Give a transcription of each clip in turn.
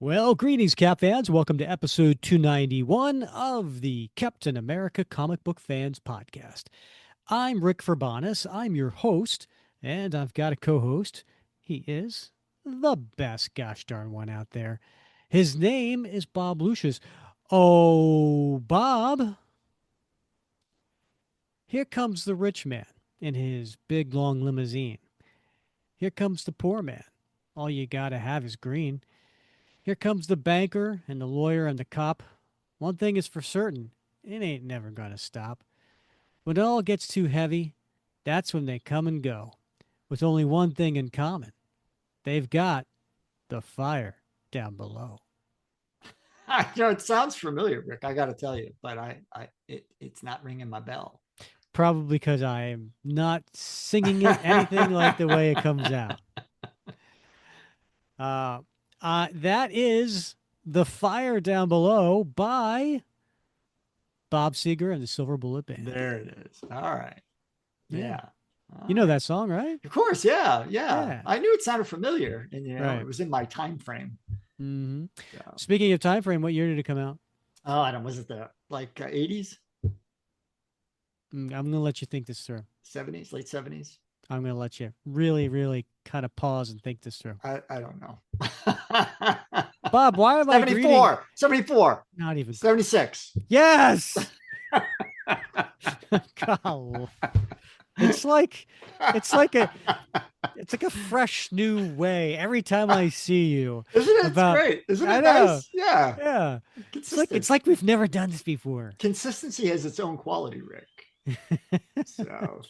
Well, greetings, Cap fans. Welcome to episode 291 of the Captain America Comic Book Fans Podcast. I'm Rick Verbanis. I'm your host, and I've got a co host. He is the best gosh darn one out there. His name is Bob Lucius. Oh, Bob, here comes the rich man in his big long limousine. Here comes the poor man. All you gotta have is green. Here comes the banker and the lawyer and the cop. One thing is for certain, it ain't never gonna stop. When it all gets too heavy, that's when they come and go, with only one thing in common. They've got the fire down below. It sounds familiar, Rick. I got to tell you, but it's not ringing my bell. Probably because I am not singing it anything like the way it comes out. Uh, that is The Fire Down Below by Bob Seger and the Silver Bullet Band. There it is. All right. Yeah. You know that song, right? Of course. Yeah. Yeah. Yeah. I knew it sounded familiar, and Right. it was in my time frame. Mm-hmm. So. Speaking of time frame, what year did it come out? Oh, I don't. Was it the 80s, I'm going to let you think this through. 70s, late 70s? I'm going to let you really, really kind of pause and think this through. I don't know. Bob, why am I 74? 74. Not even 76. Yes. God. It's like a fresh new way every time I see you. Isn't it? It's great. Isn't it nice? Yeah. Yeah. It's like we've never done this before. Consistency has its own quality, Rick. So,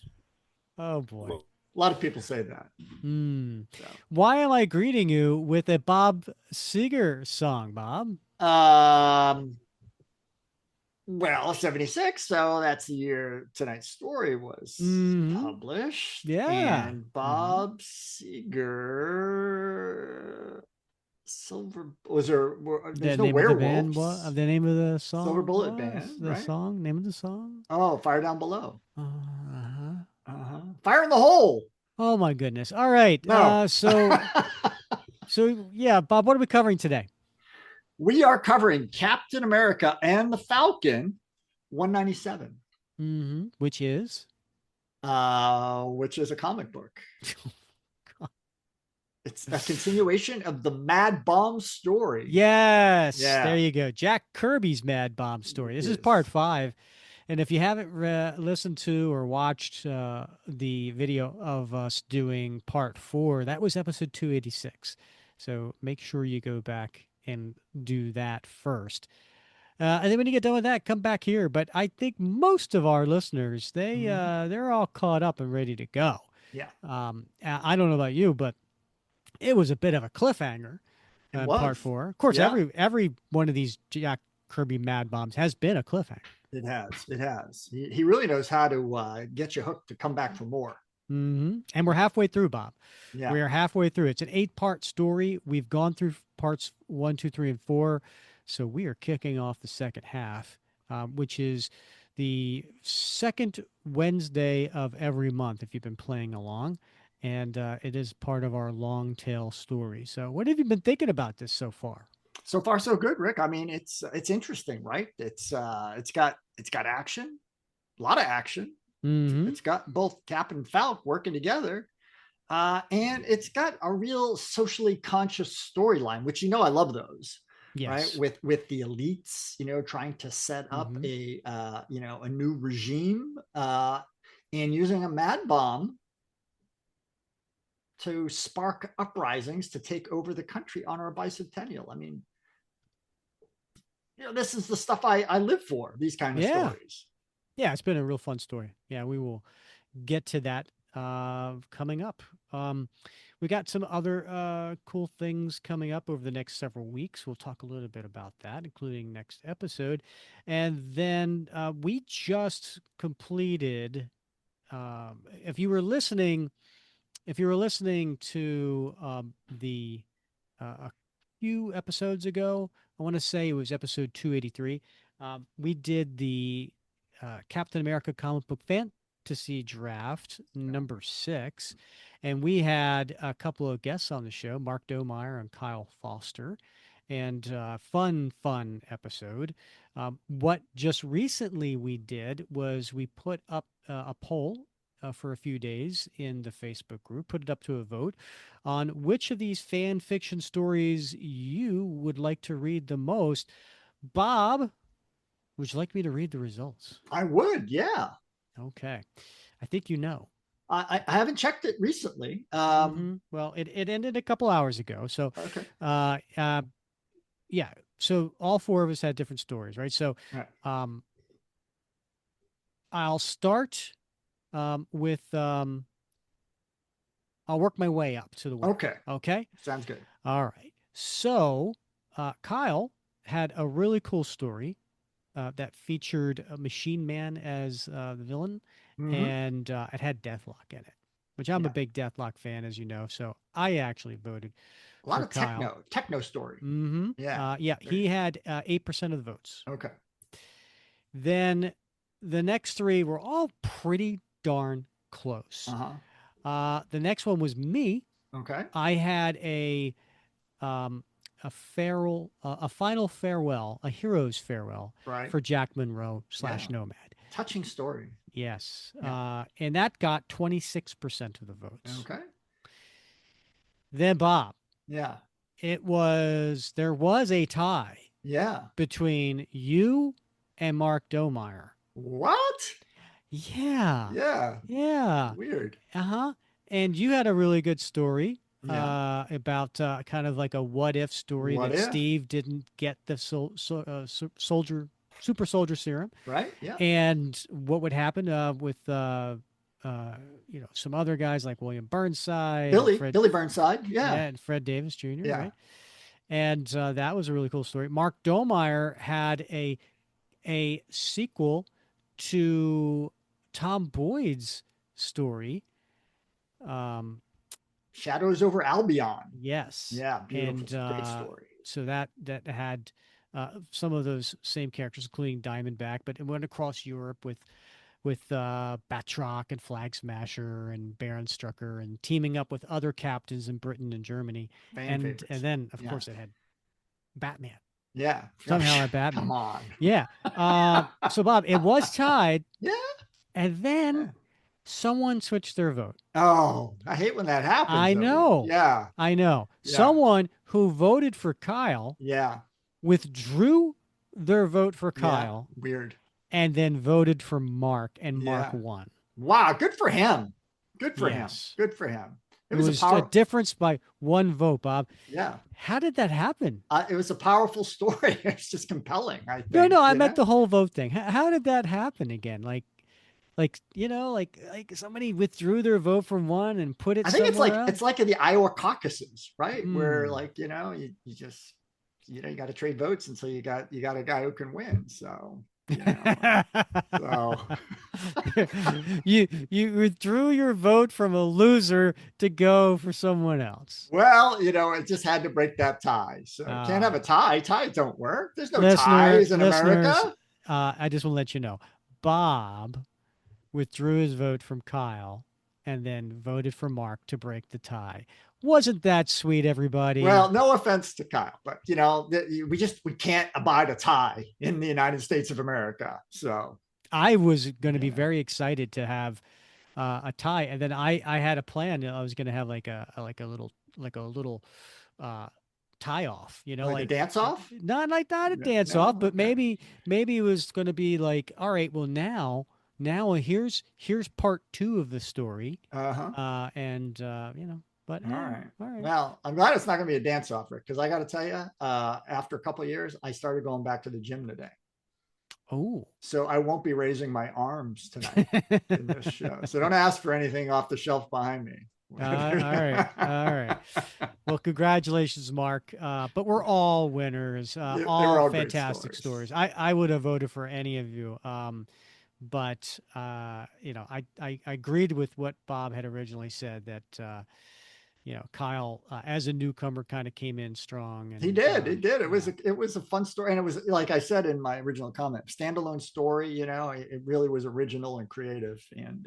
oh boy. A lot of people say that. So. Why am I greeting you with a Bob Seger song, Bob? Well, 76. So that's the year tonight's story was published. Yeah. And Bob Seger, Silver, was there, there's no werewolves. The name of the song? Silver Bullet Band. The song? Name of the song? Oh, Fire Down Below. Fire in the Hole. Oh my goodness. All right. No. So yeah, Bob, what are we covering today? We are covering Captain America and the Falcon 197. Which is a comic book. It's a continuation of the Mad Bomb story. Yes. Yeah. There you go. Jack Kirby's Mad Bomb story. This is part 5. And if you haven't listened to or watched the video of us doing part 4, that was episode 286. So make sure you go back and do that first. And then when you get done with that, come back here. But I think most of our listeners, they're all caught up and ready to go. Yeah. I don't know about you, but it was a bit of a cliffhanger in part 4. Of course, every one of these Jack Kirby Mad Bombs has been a cliffhanger. It has. He really knows how to get you hooked to come back for more. And we're halfway through, Bob. Yeah. We are halfway through. It's an 8-part story. We've gone through parts 1, 2, 3, and 4. So we are kicking off the second half, which is the second Wednesday of every month, if you've been playing along. And it is part of our long tail story. So what have you been thinking about this so far? So far, so good, Rick. I mean, it's interesting, right? It's got action, a lot of action. It's got both Cap and Falcon working together, and it's got a real socially conscious storyline, which I love those. Yes. Right, with the elites, trying to set up a new regime, and using a mad bomb to spark uprisings to take over the country on our bicentennial. I mean, this is the stuff I live for, these kind of stories. Yeah, it's been a real fun story. Yeah, we will get to that coming up. We got some other cool things coming up over the next several weeks. We'll talk a little bit about that, including next episode. And then we just completed, if you were listening to the a few episodes ago, I want to say it was episode 283. We did the Captain America Comic Book Fantasy Draft number 6, and we had a couple of guests on the show, Mark Domeyer and Kyle Foster. and fun episode. What just recently we did was we put up a poll for a few days in the Facebook group, put it up to a vote on which of these fan fiction stories you would like to read the most. Bob, would you like me to read the results? I would, yeah. Okay. I think you know. I haven't checked it recently. Well, it ended a couple hours ago. So, Okay. Yeah. So all four of us had different stories, right? So, Right. I'll start with I'll work my way up to the winner. Okay. Okay. Sounds good. All right. So Kyle had a really cool story that featured a Machine Man as the villain, and it had Deathlock in it, which I'm a big Deathlock fan, as you know. So I actually voted a lot for of Kyle. techno story. Yeah. He had 8% of the votes. Okay. Then the next three were all pretty darn close. The next one was me. Okay. I had a final farewell, a hero's farewell for Jack Monroe / Nomad. Touching story. Yes. And that got 26% of the votes. Okay. Then Bob. Yeah. There was a tie. Yeah. Between you and Mark Domeyer. What? Yeah. Yeah. Yeah. Weird. And you had a really good story about kind of like a what if story that Steve didn't get the super soldier serum. Right. Yeah. And what would happen with some other guys like William Burnside, Billy Burnside, and Fred Davis Jr. Right. And that was a really cool story. Mark Domeyer had a sequel to Tom Boyd's story. Shadows over Albion. Yes. Yeah, beautiful. And, great story. So that had some of those same characters, including Diamondback, but it went across Europe with Batroc and Flag Smasher and Baron Strucker, and teaming up with other captains in Britain and Germany. And then, of course, it had Batman. Yeah. Somehow had Batman. Come on. Yeah. So, Bob, it was tied. Yeah. And then someone switched their vote. Oh, I hate when that happens. I know. Yeah. I know. Yeah. Someone who voted for Kyle withdrew their vote for Kyle. Yeah. Weird. And then voted for Mark, and Mark won. Wow, good for him. Good for him. Good for him. It was a difference by one vote, Bob. Yeah. How did that happen? It was a powerful story. It's just compelling, I think. No, I meant the whole vote thing. How did that happen again? Like somebody withdrew their vote from one and put it. I think it's like in the Iowa caucuses, right? Where you just you got to trade votes until you got a guy who can win. So. You withdrew your vote from a loser to go for someone else. Well, it just had to break that tie. So can't have a tie. Ties don't work. There's no ties in America. I just want to let you know, Bob withdrew his vote from Kyle and then voted for Mark to break the tie. Wasn't that sweet, everybody? Well, no offense to Kyle, but we can't abide a tie in the United States of America. So I was going to be very excited to have a tie, and then I had a plan. I was going to have like a little tie off, like a dance off. Not a dance off, but maybe it was going to be like, all right, well now here's part 2 of the story, But all right. Well, I'm glad it's not going to be a dance off, Rick, because I got to tell you, after a couple of years, I started going back to the gym today. Oh, so I won't be raising my arms tonight in this show. So don't ask for anything off the shelf behind me. All right. Well, congratulations, Mark. But we're all winners. All fantastic stories. I would have voted for any of you. But I agreed with what Bob had originally said, that Kyle, as a newcomer, kind of came in strong. And he did. It was a fun story, and it was, like I said in my original comment, standalone story. It really was original and creative, and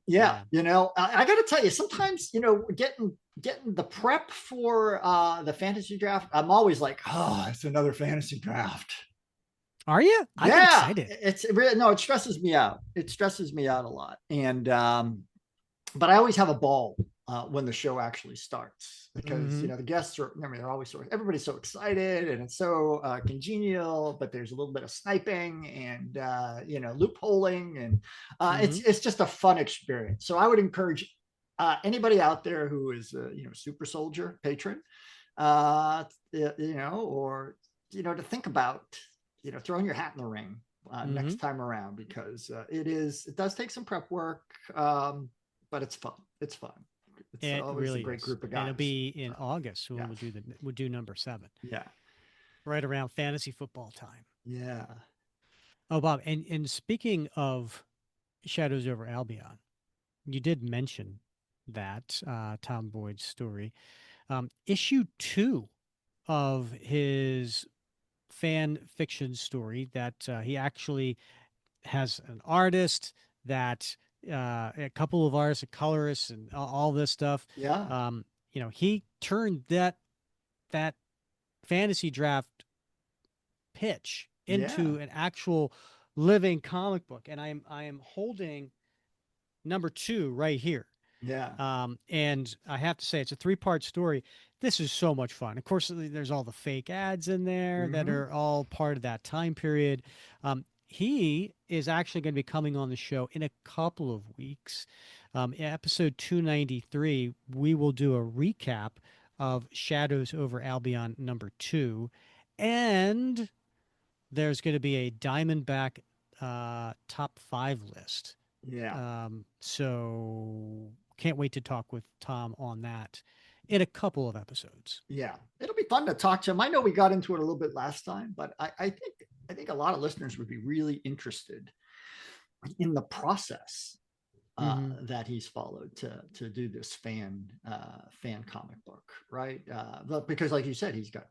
Yeah, Yeah. I got to tell you, sometimes getting the prep for the fantasy draft, I'm always like, oh, it's another fantasy draft. Are you? I get Yeah, excited. it's really no, it stresses me out. It stresses me out a lot, and but I always have a ball when the show actually starts because Mm-hmm. the guests are. I mean, they're always everybody's so excited and it's so congenial, but there's a little bit of sniping and loopholing, and Mm-hmm. it's just a fun experience. So I would encourage anybody out there who is super soldier patron, or to think about throwing your hat in the ring Mm-hmm. next time around, because it does take some prep work, but it's fun. It's fun. It's It always a really great is. group of And it'll guys. be in August when Yeah, we'll do number 7. yeah, Right around fantasy football time. yeah, Oh, Bob, and speaking of Shadows over Albion, you did mention that Tom Boyd's story. Issue 2 of his fan fiction story that he actually has an artist that a couple of artists, a colorist, and all this stuff. yeah, He turned that fantasy draft pitch yeah, into an actual living comic book, and I am holding number 2 right here. yeah. And I have to say, it's a 3-part story. This is so much fun. Of course, there's all the fake ads in there that Mm-hmm. are all part of that time period. He is actually going to be coming on the show in a couple of weeks. Episode 293, we will do a recap of Shadows over Albion number 2. And there's going to be a Diamondback top 5 list. Yeah, So can't wait to talk with Tom on that in a couple of episodes. yeah. It'll be fun to talk to him. I know we got into it a little bit last time, but I think a lot of listeners would be really interested in the process Mm-hmm. that he's followed to do this fan comic book, right? Because, like you said, he's got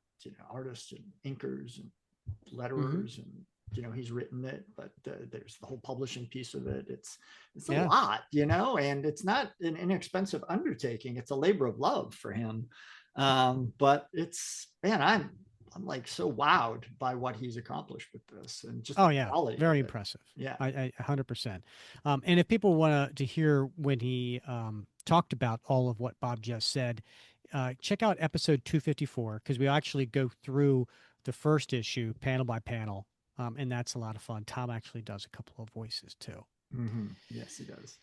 artists and inkers and Mm-hmm. letterers, and he's written it, but there's the whole publishing piece of it. It's a Yeah. lot, and it's not an inexpensive undertaking. It's a labor of love for him, but it's man, I'm like so wowed by what he's accomplished with this and just Oh the yeah. quality of Very it. impressive. Yeah. I 100%. And if people want to hear when he talked about all of what Bob just said, check out episode 254 because we actually go through the first issue panel by panel. And that's a lot of fun. Tom actually does a couple of voices too. Mm-hmm. Yes, he does.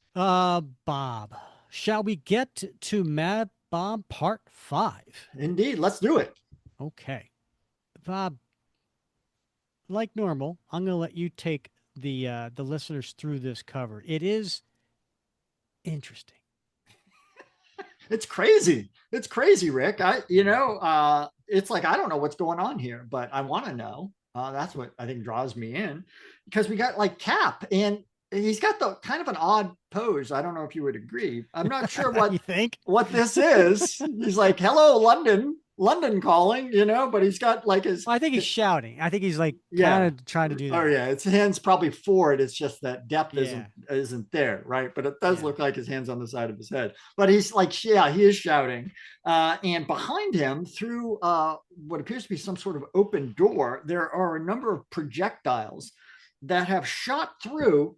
Bob, shall we get to Mad Bob Part 5? Indeed. Let's do it. Okay. Bob, like normal, I'm going to let you take the listeners through this cover. It is interesting. It's crazy. It's crazy, Rick. It's like I don't know what's going on here, but I want to know. That's what I think draws me in, because we got like Cap, and he's got the kind of an odd pose. I don't know if you would agree. I'm not sure You think? what this is. He's like, "Hello, London, London calling," but he's got like his Well, I think he's shouting. I think he's like kind yeah. of trying to do Oh that. yeah, his hands probably forward. It's just that depth isn't Yeah. isn't there, right? But it does Yeah. look like his hands on the side of his head. But he's like, yeah, he is shouting. And behind him, through what appears to be some sort of open door, there are a number of projectiles that have shot through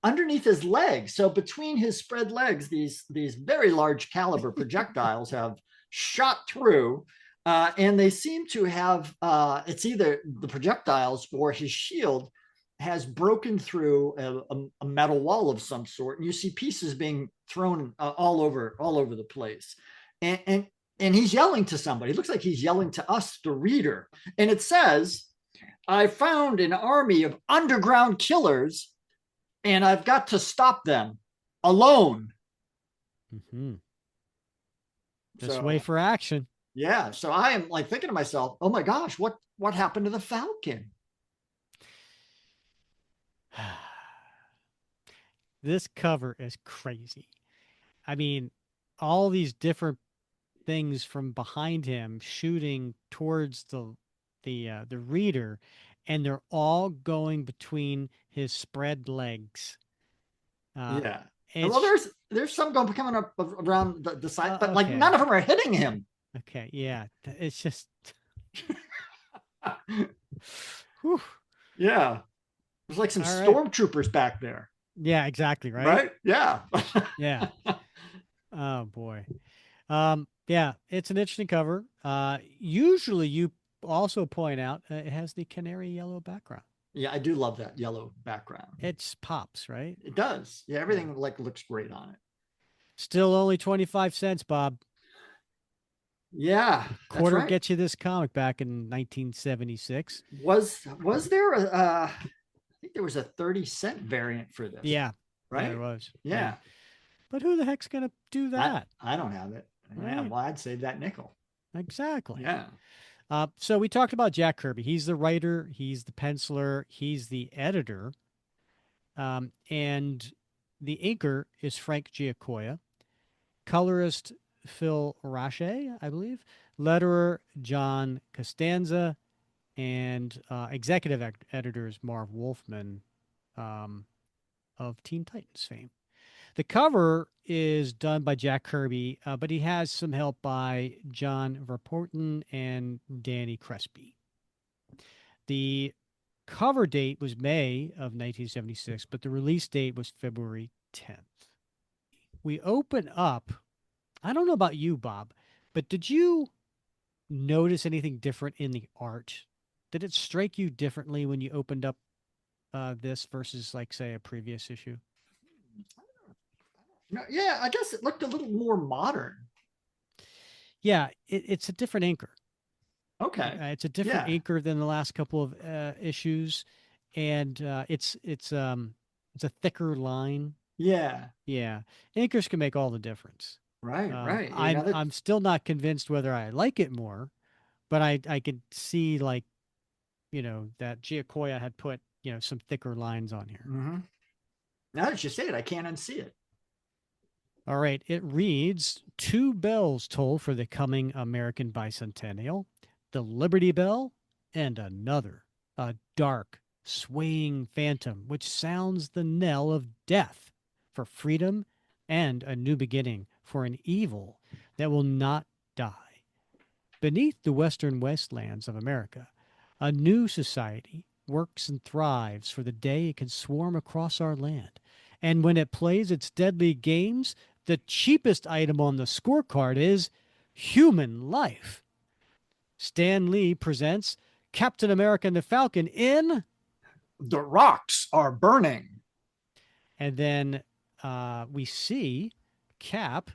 underneath his legs. So between his spread legs, these very large caliber projectiles have shot through, and they seem to have. It's either the projectiles or his shield has broken through a metal wall of some sort, and you see pieces being thrown all over the place, and he's yelling to somebody. It looks like he's yelling to us, the reader, and it says, "I found an army of underground killers, and I've got to stop them alone." Mm-hmm. Just wait So for action. yeah, so I am like thinking to myself, oh my gosh, what happened to the Falcon? This cover is crazy. I mean, all these different things from behind him shooting towards the reader, and they're all going between his spread legs. Uh, Yeah, Well, It's there's some going coming up around the side, but like okay. none of them are hitting him. Okay, yeah. It's just whew. Yeah, there's like some All right. stormtroopers back there, Yeah, exactly, right? right? Yeah. Yeah. Oh boy. Yeah, it's an interesting cover. Usually you also point out it has the canary yellow background. Yeah, I do love that yellow background. It's pops, right? It does. Yeah, Yeah. everything like looks great on it. Still only 25 cents, Bob. Yeah, that's Quarter right. gets you this comic back in 1976. Was there a I think there was a 30-cent variant for this, Yeah. Yeah, there right? was. Yeah. Yeah. But who the heck's going to do that? I don't have it. Yeah, Right? well, I'd save that nickel. Exactly. Yeah. So we talked about Jack Kirby. He's the writer, he's the penciler, he's the editor. And the inker is Frank Giacoia, colorist Phil Rache, I believe, letterer John Costanza, and executive editor is Marv Wolfman um, of Teen Titans fame. The cover is done by Jack Kirby, but he has some help by John Verpoorten and Danny Crespi. The cover date was May of 1976, but the release date was February 10th. We open up. I don't know about you, Bob, but did you notice anything different in the art? Did it strike you differently when you opened up this versus, like, say, a previous issue? No, yeah, I guess it looked a little more modern. Yeah, it's a different inker. Okay. It's a different Yeah. inker than the last couple of issues, and it's a thicker line. Yeah. Yeah, inkers can make all the difference. Right. Right. You know I'm that. I'm still not convinced whether I like it more, but I could see, like, that Giacoia had put some thicker lines on here. Mm-hmm. Now that you say it, I can't unsee it. All right, it reads: two bells toll for the coming American bicentennial, the Liberty Bell and another, a dark, swaying phantom which sounds the knell of death for freedom and a new beginning for an evil that will not die. Beneath the western wastelands of America, a new society works and thrives for the day it can swarm across our land. And when it plays its deadly games, the cheapest item on the scorecard is human life. Stan Lee presents Captain America and the Falcon in. The rocks are burning. And then we see Cap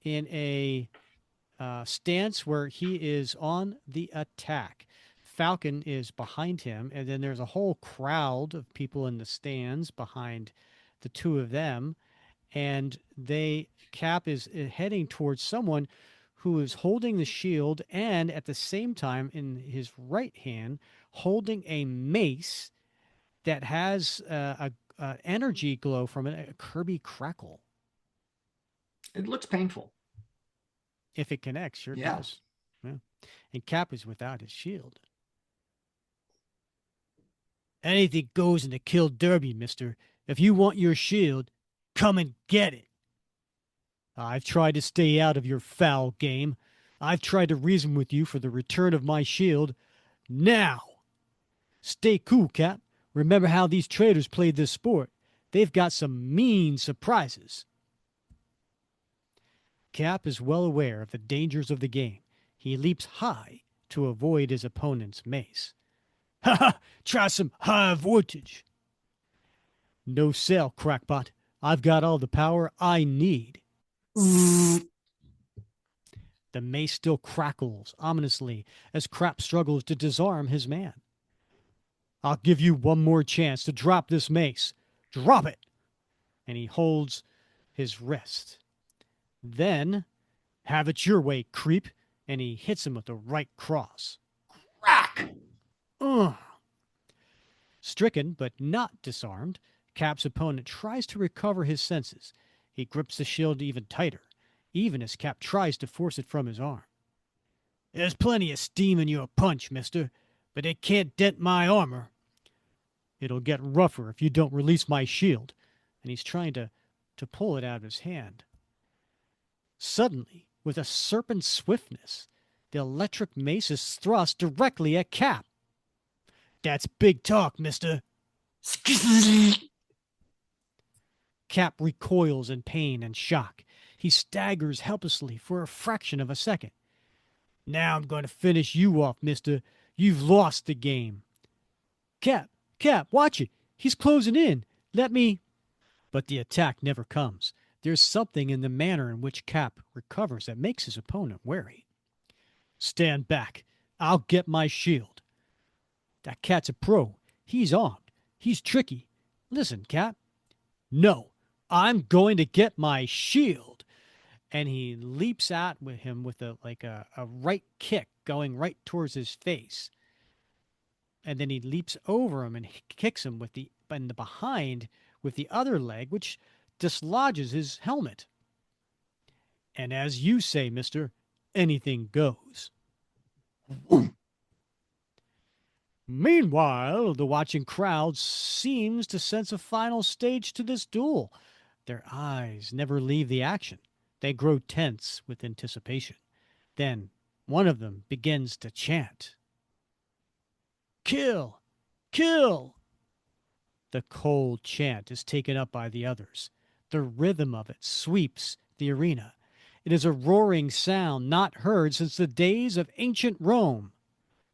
in a stance where he is on the attack. Falcon is behind him, and then there's a whole crowd of people in the stands behind the two of them. And Cap is heading towards someone who is holding the shield and at the same time in his right hand holding a mace that has a energy glow from it, a Kirby crackle. It looks painful. If it connects, sure Yeah. does. Yeah. And Cap is without his shield. Anything goes in the kill derby, mister. If you want your shield, come and get it. I've tried to stay out of your foul game. I've tried to reason with you for the return of my shield. Now! Stay cool, Cap. Remember how these traitors played this sport. They've got some mean surprises. Cap is well aware of the dangers of the game. He leaps high to avoid his opponent's mace. Ha ha! Try some high voltage. No sell, crackpot. I've got all the power I need. The mace still crackles ominously as Crap struggles to disarm his man. I'll give you one more chance to drop this mace. Drop it! And he holds his wrist. Then, have it your way, creep. And he hits him with the right cross. Crack! Ugh. Stricken, but not disarmed, Cap's opponent tries to recover his senses. He grips the shield even tighter, even as Cap tries to force it from his arm. There's plenty of steam in your punch, mister, but it can't dent my armor. It'll get rougher if you don't release my shield. And he's trying to to pull it out of his hand. Suddenly, with a serpent's swiftness, the electric mace is thrust directly at Cap. "That's big talk, mister." Cap recoils in pain and shock. He staggers helplessly for a fraction of a second. "Now I'm going to finish you off, mister. You've lost the game." Cap, watch it. He's closing in. Let me." But the attack never comes. There's something in the manner in which Cap recovers that makes his opponent wary. "Stand back. I'll get my shield." "That cat's a pro. He's armed. He's tricky. Listen, Cap." "No, I'm going to get my shield." And he leaps at with him with a right kick going right towards his face. And then he leaps over him and kicks him in the behind with the other leg, which dislodges his helmet. And as you say, mister, anything goes. Meanwhile, the watching crowd seems to sense a final stage to this duel. Their eyes never leave the action. They grow tense with anticipation. Then one of them begins to chant, "Kill! Kill!" The cold chant is taken up by the others. The rhythm of it sweeps the arena. It is a roaring sound not heard since the days of ancient Rome.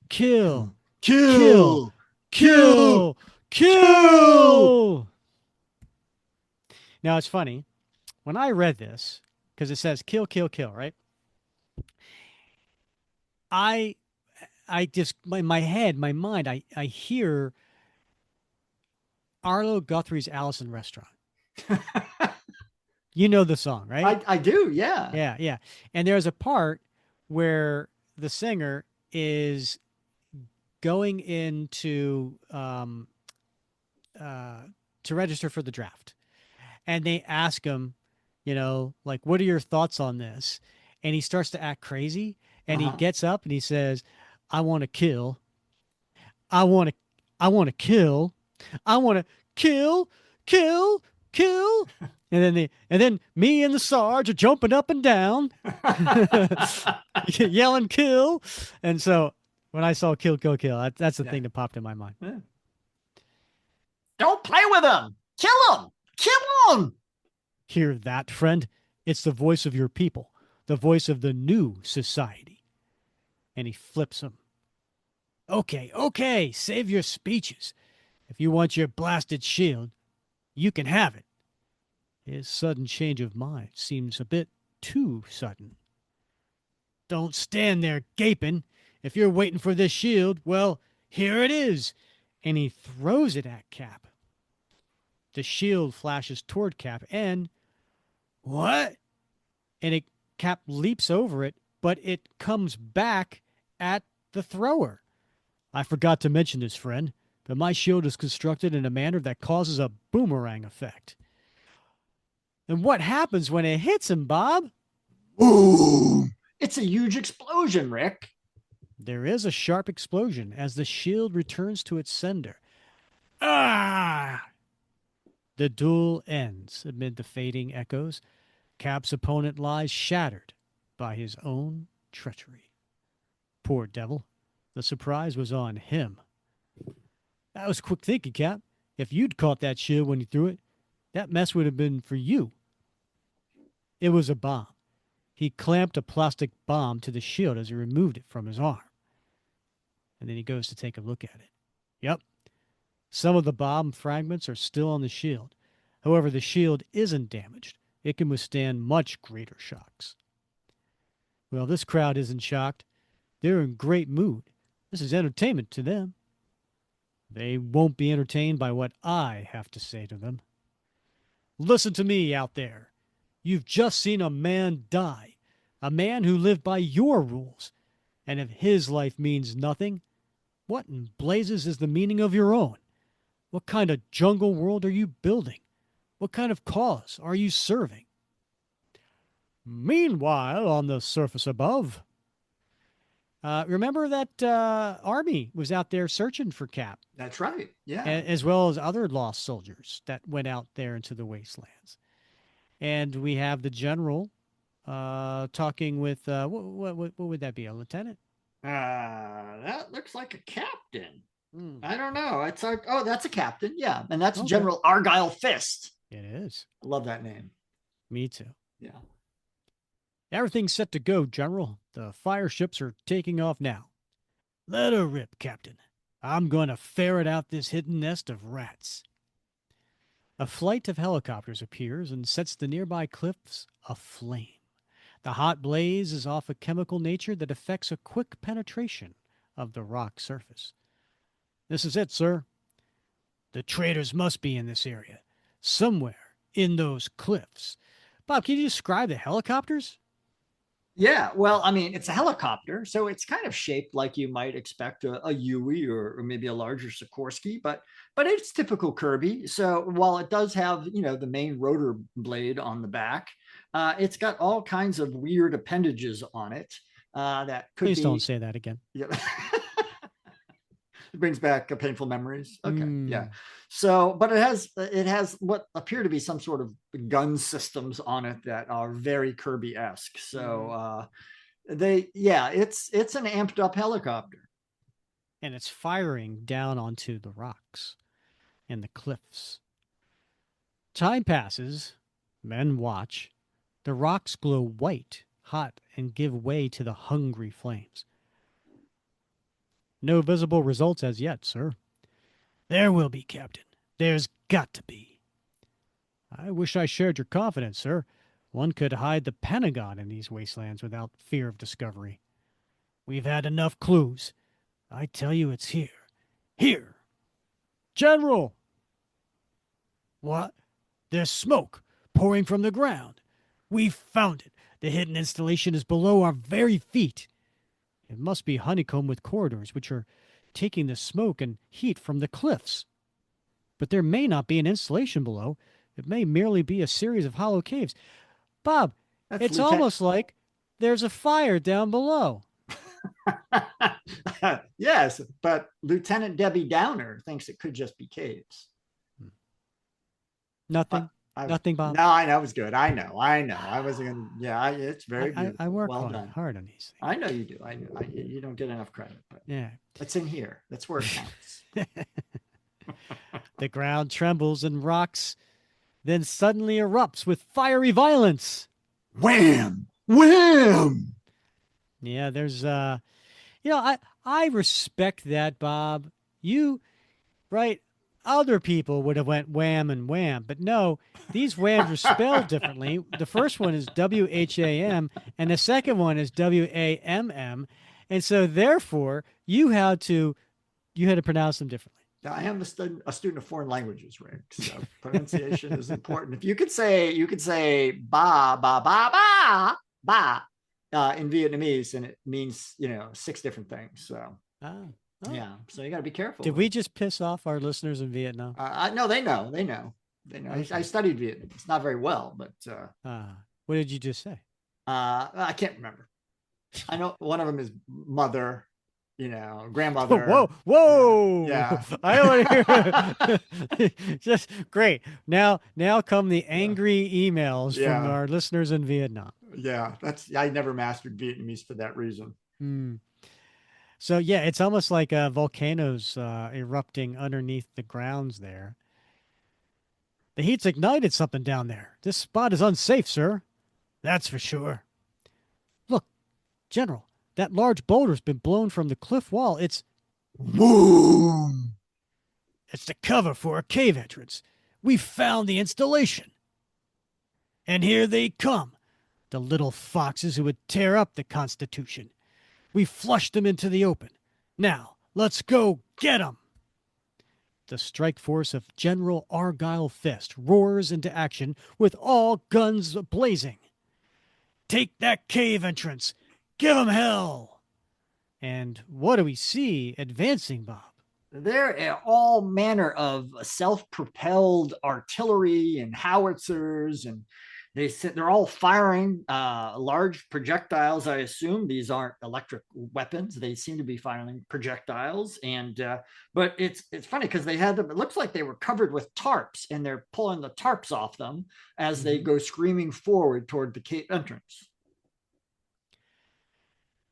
Kill! Kill! Kill! Kill! Now, it's funny. When I read this, because it says kill, kill, kill, right? I just, in my head, my mind, I hear Arlo Guthrie's Allison Restaurant. You know the song, right? I do, yeah. Yeah. And there's a part where the singer is going into to register for the draft. And they ask him, what are your thoughts on this? And he starts to act crazy. And he gets up and he says, "I want to kill. I want to kill. I want to kill, kill, kill." And then me and the Sarge are jumping up and down, yelling "kill." And so when I saw "kill, kill, kill," that's the thing that popped in my mind. Yeah. Don't play with him. Kill him. Kill him. Hear that, friend? It's the voice of your people, the voice of the new society. And he flips him. Okay, save your speeches. If you want your blasted shield, you can have it. His sudden change of mind seems a bit too sudden. Don't stand there gaping. If you're waiting for this shield, well, here it is. And he throws it at Cap. The shield flashes toward Cap and... What? And Cap leaps over it, but it comes back at the thrower. I forgot to mention this, friend, but my shield is constructed in a manner that causes a boomerang effect. And what happens when it hits him, Bob? Boom! It's a huge explosion, Rick. There is a sharp explosion as the shield returns to its sender. Ah! The duel ends amid the fading echoes. Cap's opponent lies shattered by his own treachery. Poor devil. The surprise was on him. That was quick thinking, Cap. If you'd caught that shield when you threw it, that mess would have been for you. It was a bomb. He clamped a plastic bomb to the shield as he removed it from his arm. And then he goes to take a look at it. Yep. Some of the bomb fragments are still on the shield. However, the shield isn't damaged. It can withstand much greater shocks. Well, this crowd isn't shocked. They're in great mood. This is entertainment to them. They won't be entertained by what I have to say to them. Listen to me out there. You've just seen a man die. A man who lived by your rules. And if his life means nothing, what in blazes is the meaning of your own? What kind of jungle world are you building? What kind of cause are you serving? Meanwhile, on the surface above, remember that army was out there searching for Cap. That's right. Yeah. As well as other lost soldiers that went out there into the wastelands. And we have the general talking with what would that be? A lieutenant? That looks like a captain. Mm. I don't know. That's a captain. Yeah, and that's Okay. General Argyle Fist. It is. I love that name. Me too. Yeah. Everything's set to go, General. The fire ships are taking off now. Let her rip, Captain. I'm going to ferret out this hidden nest of rats. A flight of helicopters appears and sets the nearby cliffs aflame. The hot blaze is of a chemical nature that affects a quick penetration of the rock surface. This is it, sir. The traitors must be in this area, somewhere in those cliffs. Bob, can you describe the helicopters? Yeah, well, I mean, it's a helicopter, so it's kind of shaped like you might expect a Yui or maybe a larger Sikorsky, but it's typical Kirby. So while it does have the main rotor blade on the back, it's got all kinds of weird appendages on it that could Please don't be. say that again. Yeah. It brings back painful memories. Okay, yeah. Mm. So, but it has what appear to be some sort of gun systems on it that are very Kirby-esque. So, it's an amped up helicopter. And it's firing down onto the rocks and the cliffs. Time passes, men watch. The rocks glow white, hot, and give way to the hungry flames. No visible results as yet, sir. There will be, Captain. There's got to be. I wish I shared your confidence, sir. One could hide the Pentagon in these wastelands without fear of discovery. We've had enough clues. I tell you, it's here. Here! General! What? There's smoke pouring from the ground. We've found it. The hidden installation is below our very feet. It must be honeycombed with corridors which are taking the smoke and heat from the cliffs. But there may not be an installation below. It may merely be a series of hollow caves. Bob, That's it's Lieutenant. almost like there's a fire down below. Yes, but Lieutenant Debbie Downer thinks it could just be caves. Nothing. Nothing, Bob. No, I know it was good. I know. I wasn't gonna. Yeah, it's very beautiful. I work well on done. hard on these things. I know you do. I know. You don't get enough credit, but Yeah. it's in here. That's where it counts. The ground trembles and rocks, then suddenly erupts with fiery violence. Wham! Wham! Yeah, there's I respect that, Bob. Right? Other people would have went wham and wham, but no, these whams are spelled differently. The first one is WHAM, and the second one is WAMM, and so therefore you had to pronounce them differently. I am a student of foreign languages, Rick. So pronunciation is important. If you could say ba ba ba ba ba in Vietnamese, and it means 6 different things. So yeah, so you got to be careful. Did we just piss off our listeners in Vietnam? No, they know. Okay. I studied Vietnamese, not very well, but what did you just say? I can't remember. I know one of them is mother. Grandmother. Whoa! Yeah. I want to hear. Just great. Now come the angry emails from our listeners in Vietnam. Yeah, I never mastered Vietnamese for that reason. So yeah, it's almost like volcanoes erupting underneath the grounds there. The heat's ignited something down there. This spot is unsafe, sir. That's for sure. Look, General. That large boulder's been blown from the cliff wall. It's boom. It's the cover for a cave entrance. We found the installation. And here they come, the little foxes who would tear up the Constitution. We flushed them into the open. Now, let's go get them. The strike force of General Argyle Fist roars into action with all guns blazing. Take that cave entrance. Give them hell! And what do we see advancing, Bob? There are all manner of self-propelled artillery and howitzers, and they're all firing large projectiles. I assume these aren't electric weapons. They seem to be firing projectiles. And but it's funny because they had them. It looks like they were covered with tarps, and they're pulling the tarps off them as they go screaming forward toward the cave entrance.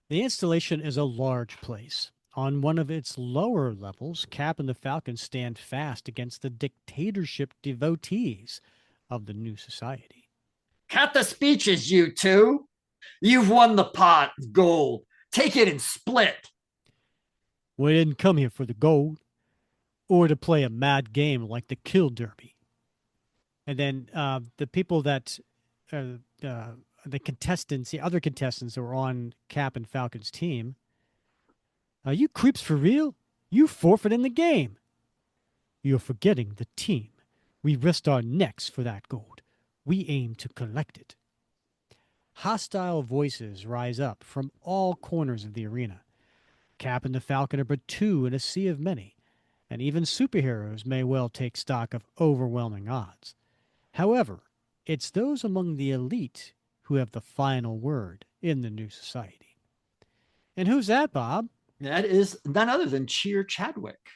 The installation is a large place. On one of its lower levels, Cap and the Falcon stand fast against the dictatorship devotees of the new society. Cut the speeches, you two. You've won the pot of gold. Take it and split. We didn't come here for the gold or to play a mad game like the Kill Derby. And then the people that, the contestants, the other contestants that were on Cap and Falcon's team, are you creeps for real? You forfeiting the game. You're forgetting the team. We risked our necks for that gold. We aim to collect it. Hostile voices rise up from all corners of the arena. Cap and the Falcon are but two in a sea of many, and even superheroes may well take stock of overwhelming odds. However, it's those among the elite who have the final word in the new society. And who's that, Bob? That is none other than Cheer Chadwick.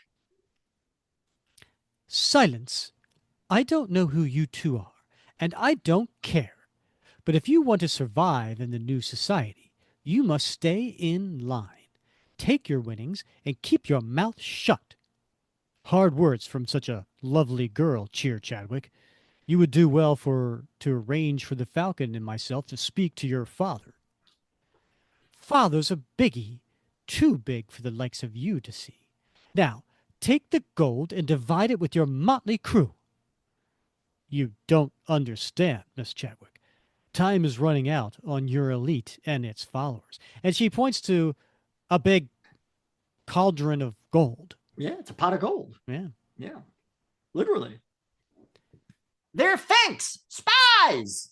Silence. I don't know who you two are, and I don't care. But if you want to survive in the new society, you must stay in line. Take your winnings and keep your mouth shut. Hard words from such a lovely girl, Cheer Chadwick. You would do well to arrange for the Falcon and myself to speak to your father. Father's a biggie, too big for the likes of you to see. Now, take the gold and divide it with your motley crew. You don't understand, Miss Chadwick. Time is running out on your elite and its followers. And she points to a big cauldron of gold. Yeah, it's a pot of gold. Yeah. Yeah. Literally. They're finks! Spies!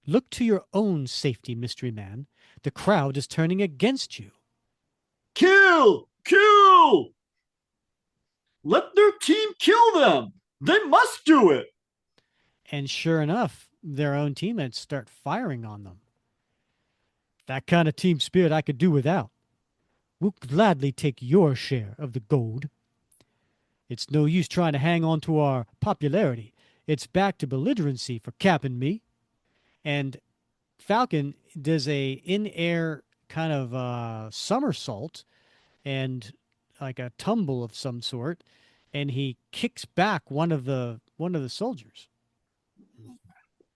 Look to your own safety, mystery man. The crowd is turning against you. Kill! Kill! Let their team kill them! They must do it! And sure enough, their own teammates start firing on them. That kind of team spirit I could do without. We'll gladly take your share of the gold. It's no use trying to hang on to our popularity. It's back to belligerency for Cap and me. And Falcon does a in-air kind of somersault and like a tumble of some sort, and he kicks back one of the soldiers.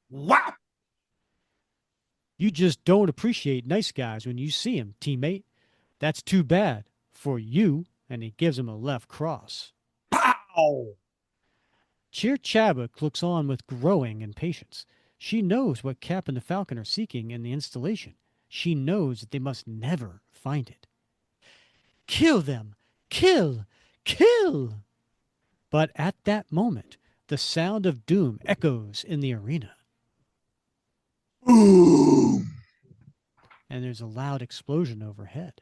Wow! You just don't appreciate nice guys when you see them, teammate. That's too bad for you. And he gives him a left cross. Pow! Cheer Chadwick looks on with growing impatience. She knows what Cap and the Falcon are seeking in the installation. She knows that they must never find it. Kill them! Kill! Kill! But at that moment, the sound of doom echoes in the arena. Boom! And there's a loud explosion overhead.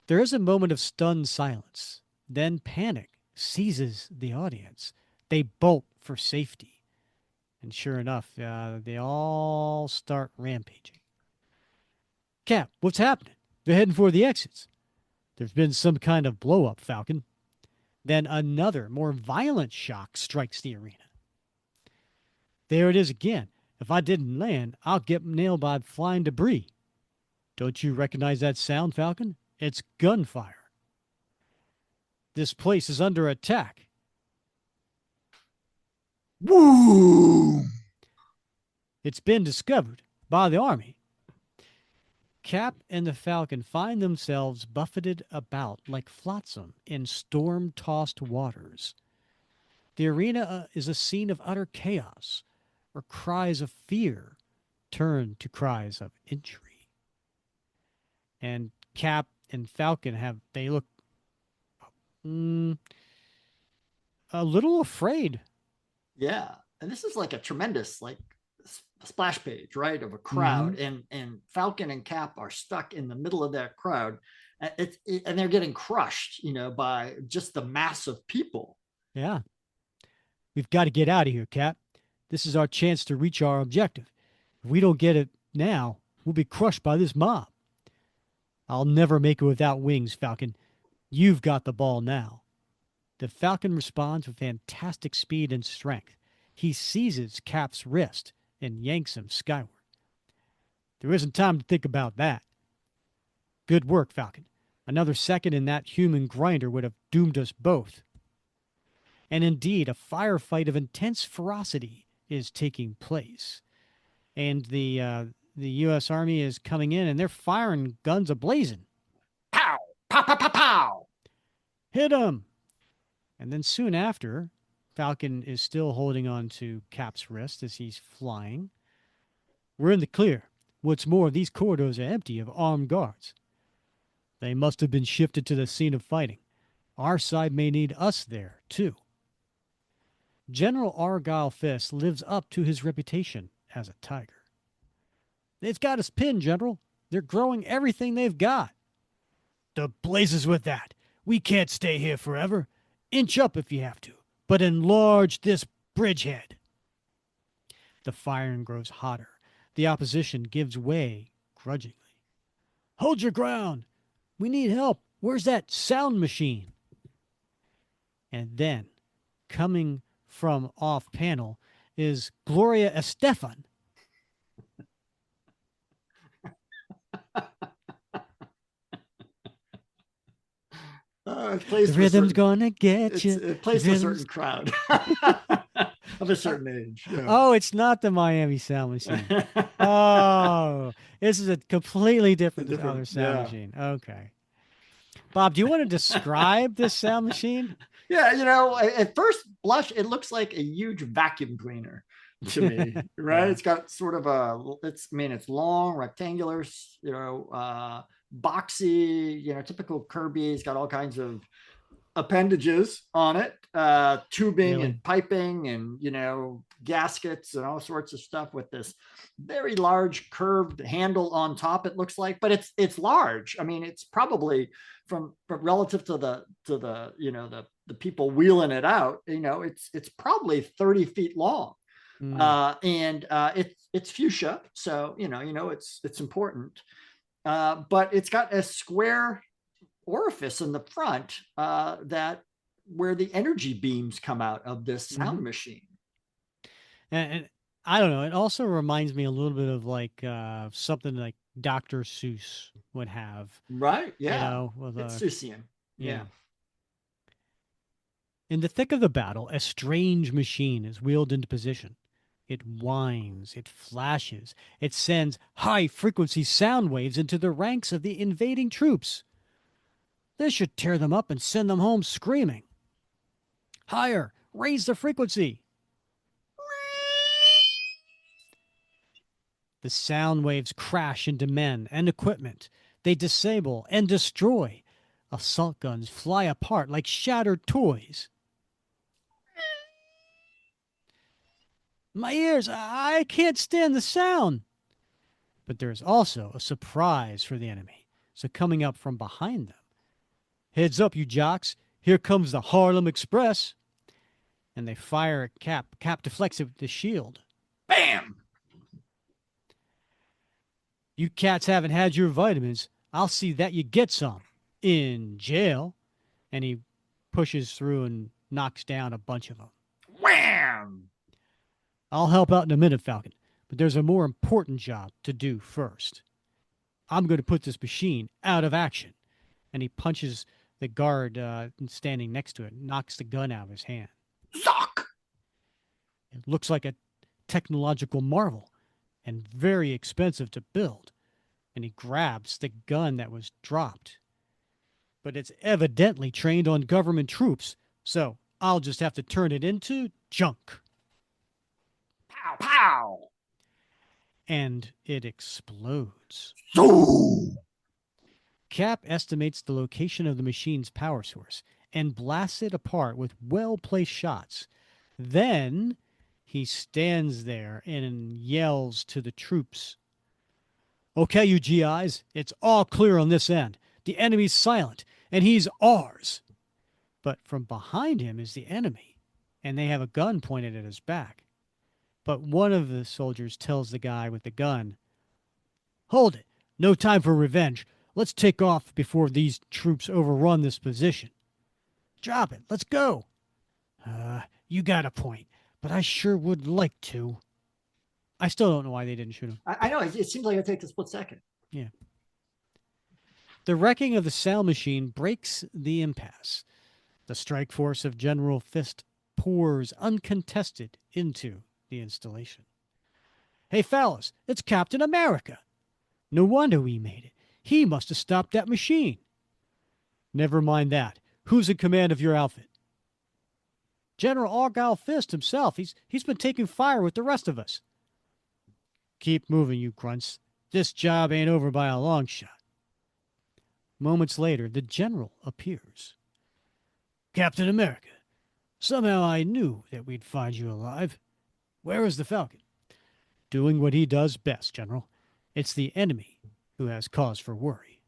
There is a moment of stunned silence. Then panic seizes the audience. They bolt for safety. And sure enough, they all start rampaging. Cap, what's happening? They're heading for the exits. There's been some kind of blow-up, Falcon. Then another, more violent shock strikes the arena. There it is again. If I didn't land, I'll get nailed by flying debris. Don't you recognize that sound, Falcon? It's gunfire. This place is under attack. Woo! It's been discovered by the army. Cap and the Falcon find themselves buffeted about like flotsam in storm-tossed waters. The arena is a scene of utter chaos, where cries of fear turn to cries of injury. And Cap and Falcon look a little afraid. Yeah. And this is like a tremendous splash page, right, of a crowd. Mm-hmm. And Falcon and Cap are stuck in the middle of that crowd. And they're getting crushed, by just the mass of people. Yeah. We've got to get out of here, Cap. This is our chance to reach our objective. If we don't get it now, we'll be crushed by this mob. I'll never make it without wings, Falcon. You've got the ball now. The Falcon responds with fantastic speed and strength. He seizes Cap's wrist and yanks him skyward. There isn't time to think about that. Good work, Falcon. Another second and that human grinder would have doomed us both. And indeed, a firefight of intense ferocity is taking place. And the U.S. Army is coming in, and they're firing guns ablazing. Pow! Pow, pow, pow, pow! Hit him! And then soon after, Falcon is still holding on to Cap's wrist as he's flying. We're in the clear. What's more, these corridors are empty of armed guards. They must have been shifted to the scene of fighting. Our side may need us there, too. General Argyle Fisk lives up to his reputation as a tiger. It's got us pinned, General. They're growing everything they've got. The blazes with that. We can't stay here forever. Inch up if you have to, but enlarge this bridgehead. The firing grows hotter. The opposition gives way grudgingly. Hold your ground. We need help. Where's that sound machine? And then, coming from off panel, is Gloria Estefan. The rhythm's gonna get you. It plays to a certain crowd of a certain age. Yeah. Oh, it's not the Miami Sound Machine. Oh, this is a completely different other sound machine. Okay. Bob, do you want to describe this sound machine? Yeah, at first blush, it looks like a huge vacuum cleaner to me, right? Yeah. It's got sort of it's long, rectangular, boxy, typical Kirby. It's got all kinds of appendages on it, tubing and piping and, gaskets and all sorts of stuff with this very large curved handle on top, it looks like, but it's large. I mean, it's probably from relative to the people wheeling it out, it's probably 30 feet long. And it's fuchsia. So, it's important. But it's got a square orifice in the front that where the energy beams come out of this sound machine. And I don't know. It also reminds me a little bit of like something like Dr. Seuss would have. Right. Yeah. It's Seussian. Yeah. In the thick of the battle, a strange machine is wheeled into position. It whines, it flashes, it sends high-frequency sound waves into the ranks of the invading troops. This should tear them up and send them home screaming. Higher, raise the frequency. The sound waves crash into men and equipment. They disable and destroy. Assault guns fly apart like shattered toys. My ears, I can't stand the sound. But there's also a surprise for the enemy. So coming up from behind them. Heads up, you jocks. Here comes the Harlem Express. And they fire at Cap. Cap deflects it with the shield. Bam! You cats haven't had your vitamins. I'll see that you get some. In jail. And he pushes through and knocks down a bunch of them. Wham! I'll help out in a minute, Falcon, but there's a more important job to do first. I'm going to put this machine out of action. And he punches the guard standing next to it, knocks the gun out of his hand. Zock! It looks like a technological marvel and very expensive to build. And he grabs the gun that was dropped. But it's evidently trained on government troops, so I'll just have to turn it into junk. Pow, pow! And it explodes. So! Cap estimates the location of the machine's power source and blasts it apart with well-placed shots. Then he stands there and yells to the troops. Okay, you GIs, it's all clear on this end. The enemy's silent, and he's ours. But from behind him is the enemy, and they have a gun pointed at his back. But one of the soldiers tells the guy with the gun, "Hold it. No time for revenge. Let's take off before these troops overrun this position. Drop it. Let's go." You got a point, but I sure would like to. I still don't know why they didn't shoot him. I know. It seems like it takes a split second. Yeah. The wrecking of the sail machine breaks the impasse. The strike force of General Fist pours uncontested into the installation. "Hey, fellas, it's Captain America. No wonder we made it. He must have stopped that machine." "Never mind that. Who's in command of your outfit?" "General Argyle Fist himself. He's been taking fire with the rest of us." "Keep moving, you grunts. This job ain't over by a long shot." Moments later, the general appears. "Captain America, somehow I knew that we'd find you alive. Where is the Falcon?" "Doing what he does best, General. It's the enemy who has cause for worry."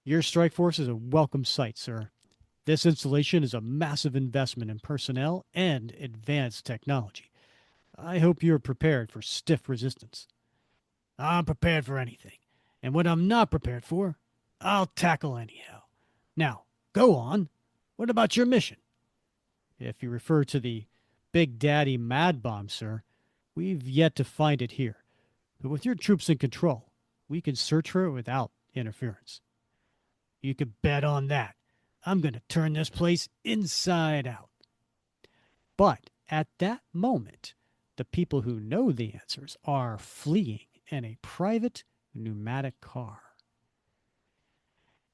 "Your strike force is a welcome sight, sir. This installation is a massive investment in personnel and advanced technology. I hope you're prepared for stiff resistance." "I'm prepared for anything. And what I'm not prepared for, I'll tackle anyhow. Now, go on. What about your mission?" "If you refer to the Big Daddy Mad Bomb, sir, we've yet to find it here. But with your troops in control, we can search for it without interference." "You could bet on that. I'm going to turn this place inside out." But at that moment, the people who know the answers are fleeing in a private pneumatic car.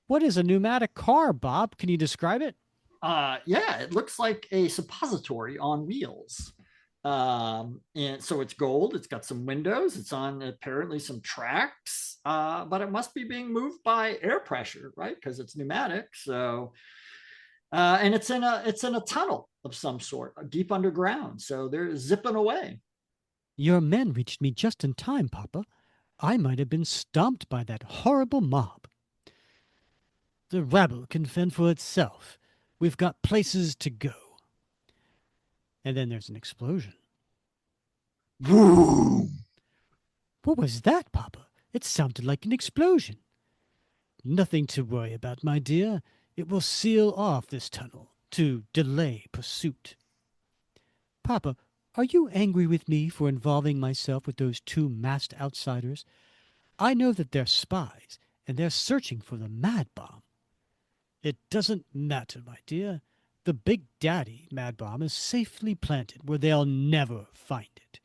What is a pneumatic car, Bob? Can you describe it? Yeah, it looks like a suppository on wheels. And so it's gold. It's got some windows. It's on apparently some tracks, but it must be being moved by air pressure, right? Because it's pneumatic. So, and it's in a tunnel of some sort, deep underground. So they're zipping away. Your men reached me just in time, Papa. I might have been stomped by that horrible mob. The rabble can fend for itself. We've got places to go. And then there's an explosion. Boom. What was that, Papa? It sounded like an explosion. Nothing to worry about, my dear. It will seal off this tunnel to delay pursuit. Papa, are you angry with me for involving myself with those two masked outsiders? I know that they're spies, and they're searching for the mad bomb. It doesn't matter, my dear. The Big Daddy mad bomb is safely planted where they'll never find it,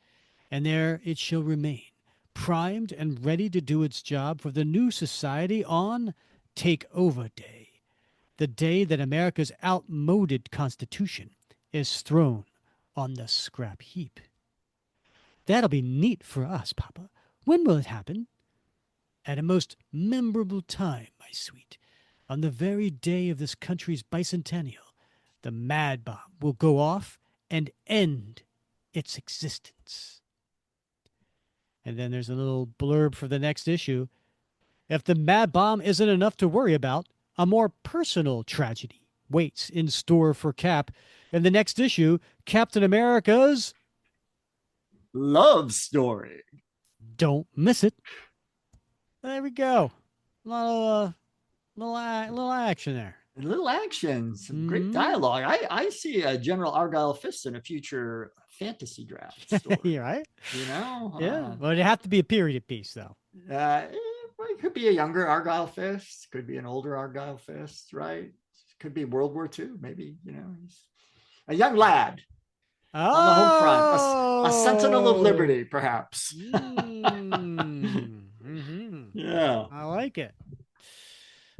and there it shall remain, primed and ready to do its job for the new society on Takeover Day, the day that America's outmoded Constitution is thrown on the scrap heap. That'll be neat for us, Papa. When will it happen? At a most memorable time, my sweet. On the very day of this country's bicentennial, the mad bomb will go off and end its existence. And then there's a little blurb for the next issue. If the mad bomb isn't enough to worry about, a more personal tragedy waits in store for Cap. In the next issue, Captain America's Love story. Don't miss it. There we go. A lot of little action there. A little action, some great Mhm. dialogue. I see General Argyle Fist in a future fantasy draft story. You're right. You know, Yeah. Well, it'd have to be a period piece, though. it could be a younger Argyle Fist, could be an older Argyle Fist, right? Could be World War II, maybe. You know, he's a young lad on the home front, a sentinel of Oh. liberty, perhaps. Mm-hmm. Yeah. I like it.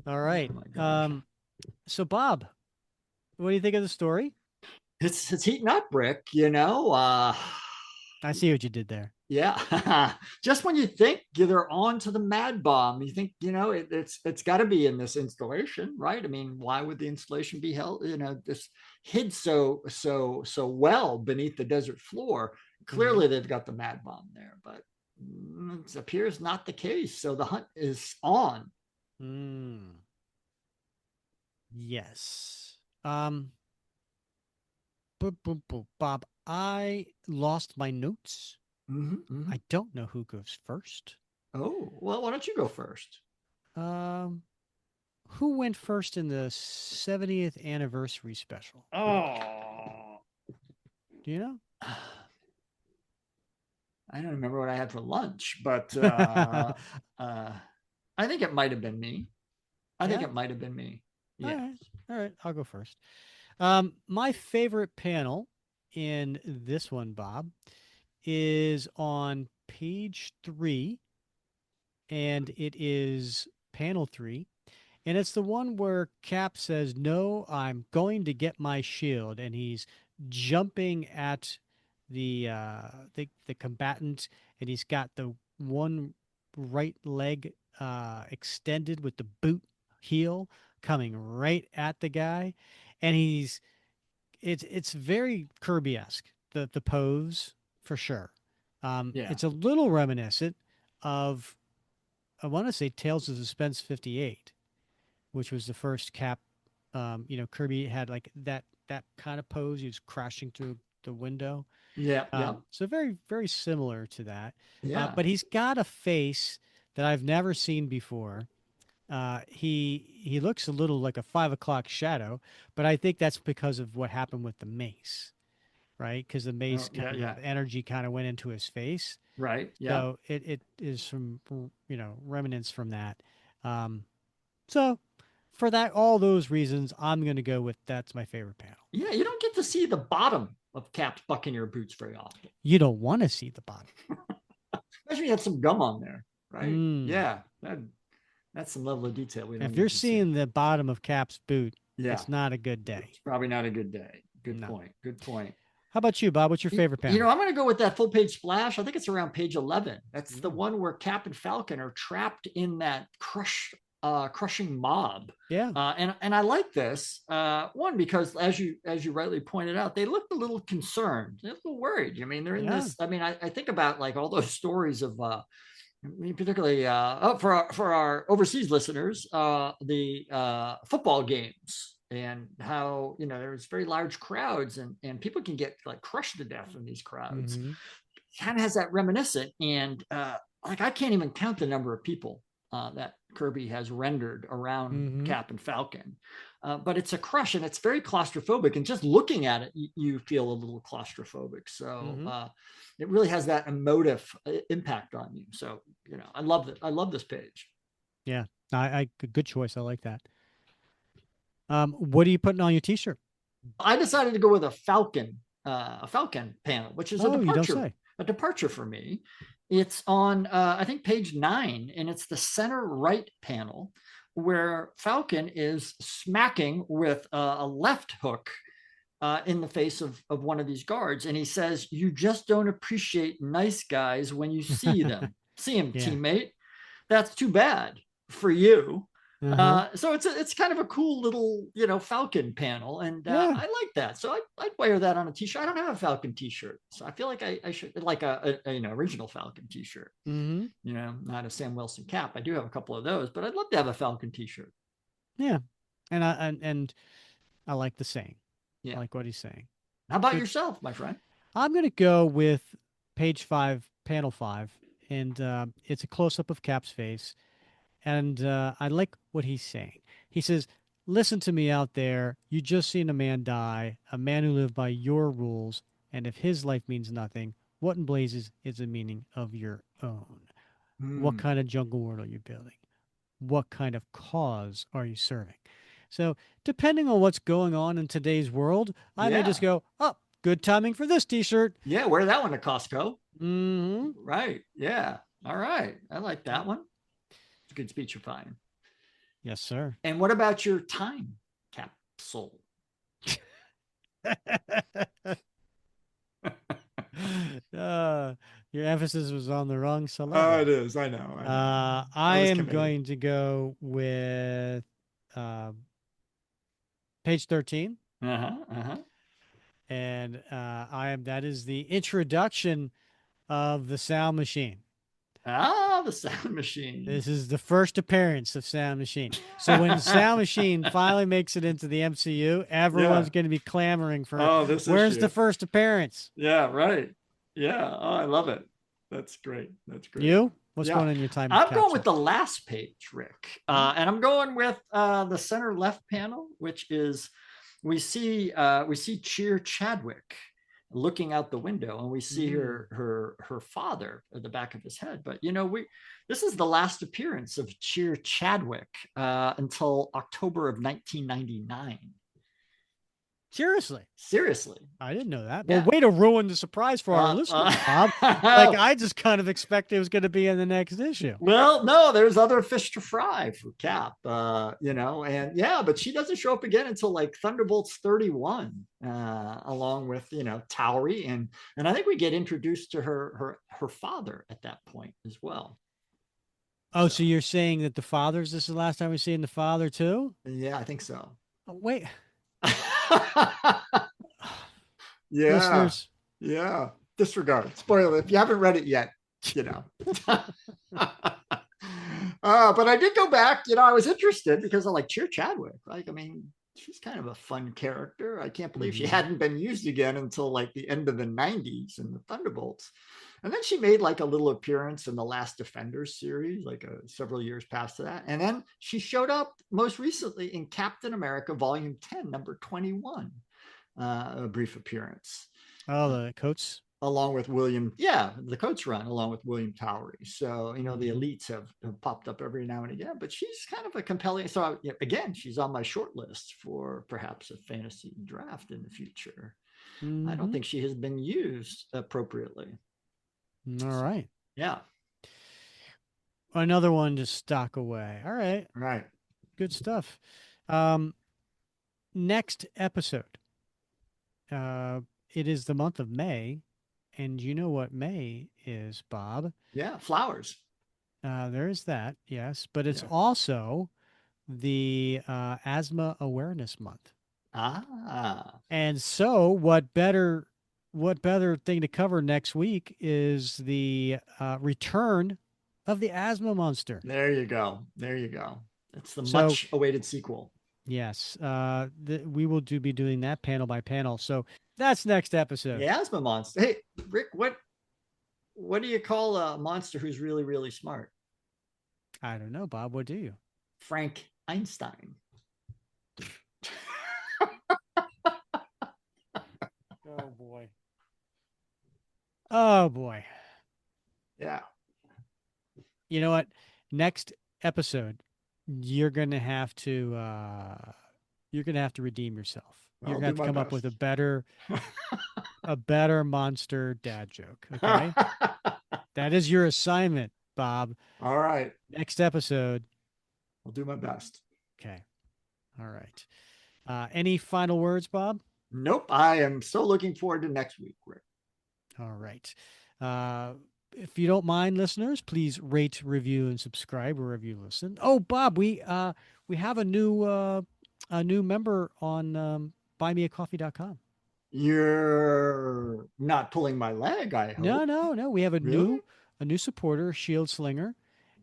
All right. Oh my gosh. So Bob, what do you think of the story? It's heating up, Rick, you know. I see what you did there. Yeah. Just when you think they're on to the mad bomb, you think, you know, it's got to be in this installation, right? I mean, why would the installation be held, you know, this hid so well beneath the desert floor? Clearly they've got the mad bomb there, but it appears not the case. So the hunt is on. Yes. Bob, I lost my notes. Mm-hmm. I don't know who goes first. Oh, well, why don't you go first? Um, who went first in the 70th anniversary special? Oh, Do you know? I don't remember what I had for lunch, but uh, I think it might have been me. I think Yeah. it might have been me. All Yeah. right. All right. I'll go first. My favorite panel in this one, Bob, is on page 3, and it is panel 3. And it's the one where Cap says, "No, I'm going to get my shield," and he's jumping at the combatant, and he's got the one right leg extended with the boot heel coming right at the guy, and it's very Kirby-esque, the pose for sure. Yeah. It's a little reminiscent of, I want to say, Tales of Suspense 58, which was the first Cap. Kirby had like that kind of pose. He was crashing through the window. Yeah. Yeah. So very, very similar to that. Yeah. But he's got a face that I've never seen before. He looks a little like a 5 o'clock shadow, but I think that's because of what happened with the mace, right? Because the mace, Oh, yeah. Yeah. the energy kind of went into his face. Right. Yeah. So it is from, remnants from that. Um, so for that, all those reasons, I'm going to go with that's my favorite panel. Yeah. You don't get to see the bottom of Cap's Buccaneer boots very often. You don't want to see the bottom. Especially you had some gum on there, right? Mm. Yeah. That's some level of detail we don't If you're get to see. seeing the bottom of Cap's boot, Yeah. it's not a good day. It's probably not a good day. Good No. point. Good point. How about you, Bob? What's your favorite You panel? know, I'm going to go with that full page splash. I think it's around page 11. That's the Mm. one where Cap and Falcon are trapped in that crushing mob. Yeah. And I like this one because as you rightly pointed out, they looked a little concerned, they're a little worried. I mean, they're in Yeah. this. I mean, I think about like all those stories of I mean, particularly for our overseas listeners, the football games and how there's very large crowds and people can get like crushed to death in these crowds. Mm-hmm. Kind of has that reminiscent, and like I can't even count the number of people that Kirby has rendered around Mm-hmm. Cap and Falcon. But it's a crush and it's very claustrophobic. And just looking at it, you feel a little claustrophobic. So Mm-hmm. it really has that emotive impact on you. So I love it. I love this page. Yeah. I good choice. I like that. What are you putting on your T-shirt? I decided to go with a Falcon panel, which is Oh, you don't say. a departure for me. It's on I think page 9, and it's the center right panel where Falcon is smacking with a left hook in the face of one of these guards, and he says, "You just don't appreciate nice guys when you see them. See him, Yeah. teammate. That's too bad for you." Uh-huh. So it's kind of a cool little Falcon panel, and Yeah. I like that. So I'd wear that on a t-shirt. I don't have a Falcon t-shirt, so I feel like I should like a original Falcon t-shirt. Mm-hmm. Not a Sam Wilson cap. I do have a couple of those, but I'd love to have a Falcon t-shirt. Yeah. And I like the saying. I Yeah. like what he's saying. How about Good. yourself, my friend? I'm going to go with page 5, panel 5, and it's a close up of Cap's face. And I like what he's saying. He says, "Listen to me out there. You just seen a man die, a man who lived by your rules. And if his life means nothing, what in blazes is the meaning of your own? What Hmm. kind of jungle world are you building? What kind of cause are you serving?" So, depending on what's going on in today's world, I may just Yeah. go, "Oh, good timing for this T-shirt." Yeah. Wear that one to Costco. Mm-hmm. Right. Yeah. All right. I like that one. It's a good speech of fine. Yes, sir. And what about your time capsule? uh, your emphasis was on the wrong Oh, syllable. it is. I know. I know. I I was am committed. going to go with uh, page 13, Uh-huh. Uh-huh. and that is the introduction of the sound machine. The Sound Machine. This is the first appearance of Sound Machine. So when Sound Machine finally makes it into the MCU, everyone's going to be clamoring for, where's the first appearance? Yeah, right. Yeah. Oh, I love it. That's great. That's great. You? What's going on in your time? I'm going with the last page, Rick. And I'm going with the center left panel, which is we see Cheer Chadwick looking out the window, and we see her father at the back of his head. But this is the last appearance of Cheer Chadwick until October of 1999. Seriously? I didn't know that. Well, way to ruin the surprise for our listeners, Bob. I just kind of expected it was going to be in the next issue. Well, no, there's other fish to fry for Cap, and but she doesn't show up again until like Thunderbolts 31, along with, Towery. And I think we get introduced to her father at that point as well. Oh, so you're saying that this is the last time we're seeing the father too? Yeah, I think so. Oh, wait. Yeah. Listeners. Yeah. Disregard. Spoiler. If you haven't read it yet, but I did go back. I was interested because I like Cheer Chadwick. She's kind of a fun character. I can't believe she hadn't been used again until like the end of the 90s in the Thunderbolts. And then she made like a little appearance in the Last Defenders series, like several years past that. And then she showed up most recently in Captain America Volume 10, number 21, a brief appearance. Oh, the Coates? Along with the Coates run, along with William Towery. So, the elites have popped up every now and again, but she's kind of a compelling. So, again, she's on my short list for perhaps a fantasy draft in the future. I don't think she has been used appropriately. All right. Yeah. Another one to stock away. All right. Right. Good stuff. Next episode. It is the month of May. And you know what May is, Bob? Yeah, flowers. There is that, yes. But it's also the Asthma Awareness Month. And so what better thing to cover next week is the return of the Asthma Monster. There you go. It's the much-awaited sequel. Yes. We will be doing that panel by panel. So that's next episode. The Asthma Monster. Hey, Rick, what do you call a monster who's really, really smart? I don't know, Bob. What do you? Frank Einstein. Oh boy. Yeah. You know what? Next episode, you're gonna have to redeem yourself. You're gonna have to come up with a better monster dad joke. Okay. That is your assignment, Bob. All right. Next episode. I'll do my best. Okay. All right. Any final words, Bob? Nope. I am so looking forward to next week, Rick. All right. If you don't mind, listeners, please rate, review, and subscribe wherever you listen. Oh, Bob, we have a new member on buymeacoffee.com. You're not pulling my leg, I hope. No. We have a new supporter, Shield Slinger.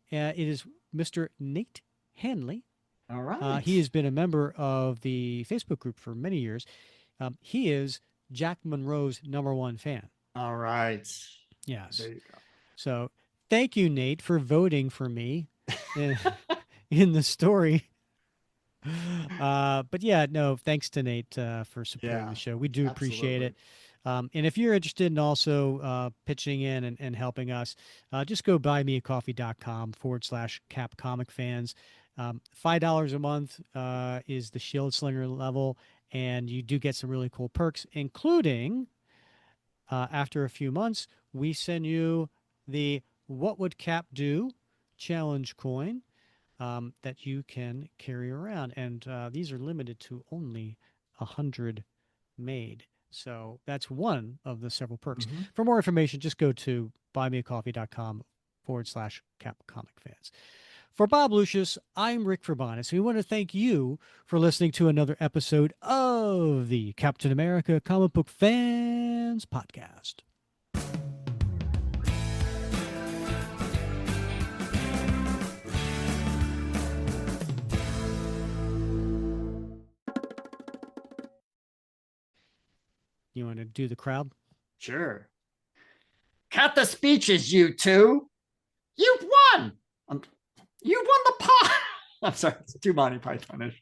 It is Mr. Nate Hanley. All right. He has been a member of the Facebook group for many years. He is Jack Monroe's #1 fan. All right. Yes. There you go. So thank you, Nate, for voting for me in the story. But yeah, no, thanks to Nate for supporting the show. We do appreciate it. And if you're interested in also pitching in and helping us, just go buymeacoffee.com/Cap Comic Fans. $5 a month is the Shield Slinger level, and you do get some really cool perks, including after a few months, we send you the What Would Cap Do challenge coin that you can carry around. And these are limited to only 100 made. So that's one of the several perks. For more information, just go to buymeacoffee.com/Cap Comic Fans. For Bob Lucius, I'm Rick Verbonis. We want to thank you for listening to another episode of the Captain America Comic Book Fans Podcast. You want to do the crowd? Sure. Cut the speeches, you two. You've won. You won the pot. I'm sorry, it's too Monty Pythonish.